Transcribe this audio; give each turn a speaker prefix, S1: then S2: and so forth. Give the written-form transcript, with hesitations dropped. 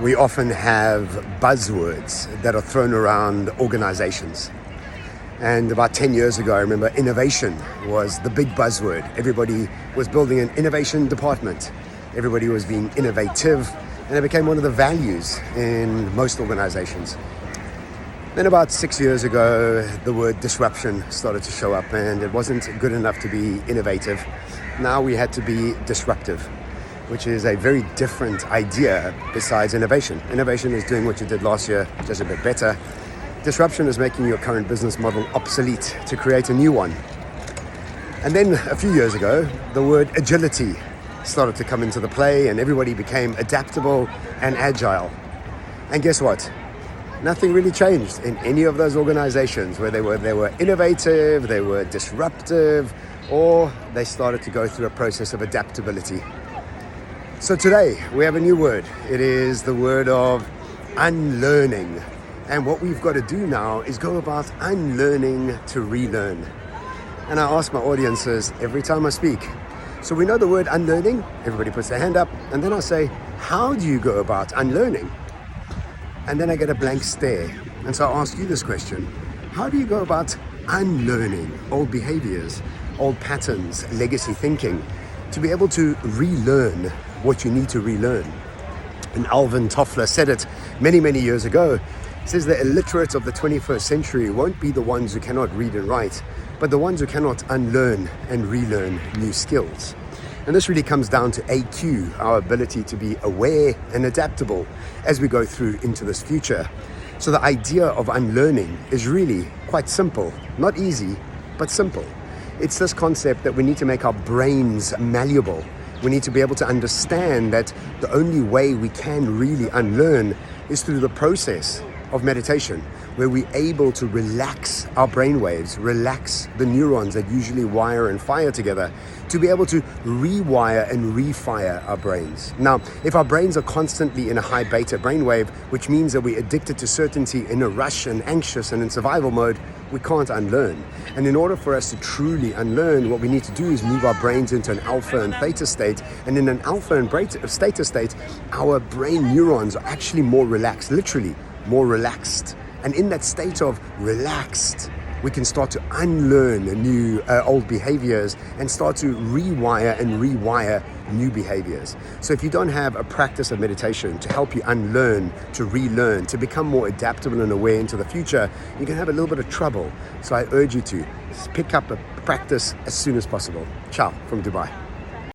S1: we often have buzzwords that are thrown around organizations. And about 10 years ago, I remember innovation was the big buzzword. Everybody was building an innovation department. Everybody was being innovative, and it became one of the values in most organizations. Then about 6 years ago, the word disruption started to show up, and it wasn't good enough to be innovative. Now we had to be disruptive, which is a very different idea besides innovation. Innovation is doing what you did last year, just a bit better. Disruption is making your current business model obsolete to create a new one. And then a few years ago, the word agility started to come into the play, and everybody became adaptable and agile. And guess what? Nothing really changed in any of those organizations where they were innovative, they were disruptive, or they started to go through a process of adaptability. So today we have a new word. It is the word of unlearning. And what we've got to do now is go about unlearning to relearn. And I ask my audiences every time I speak. So we know the word unlearning. Everybody puts their hand up. And then I say, how do you go about unlearning? And then I get a blank stare. And so I ask you this question. How do you go about unlearning old behaviors, old patterns, legacy thinking, to be able to relearn what you need to relearn? And Alvin Toffler said it many, many years ago. He says the illiterate of the 21st century won't be the ones who cannot read and write, but the ones who cannot unlearn and relearn new skills. And this really comes down to AQ, our ability to be aware and adaptable as we go through into this future. So the idea of unlearning is really quite simple, not easy, but simple. It's this concept that we need to make our brains malleable. We need to be able to understand that the only way we can really unlearn is through the process of meditation, where we're able to relax our brain waves, relax the neurons that usually wire and fire together, to be able to rewire and refire our brains. Now, if our brains are constantly in a high beta brainwave, which means that we're addicted to certainty, in a rush and anxious and in survival mode, we can't unlearn. And in order for us to truly unlearn, what we need to do is move our brains into an alpha and theta state. And in an alpha and theta state, our brain neurons are actually more relaxed, literally more relaxed. And in that state of relaxed, we can start to unlearn new old behaviors and start to rewire and rewire new behaviors. So if you don't have a practice of meditation to help you unlearn, to relearn, to become more adaptable and aware into the future, you can have a little bit of trouble. So I urge you to pick up a practice as soon as possible. Ciao from Dubai.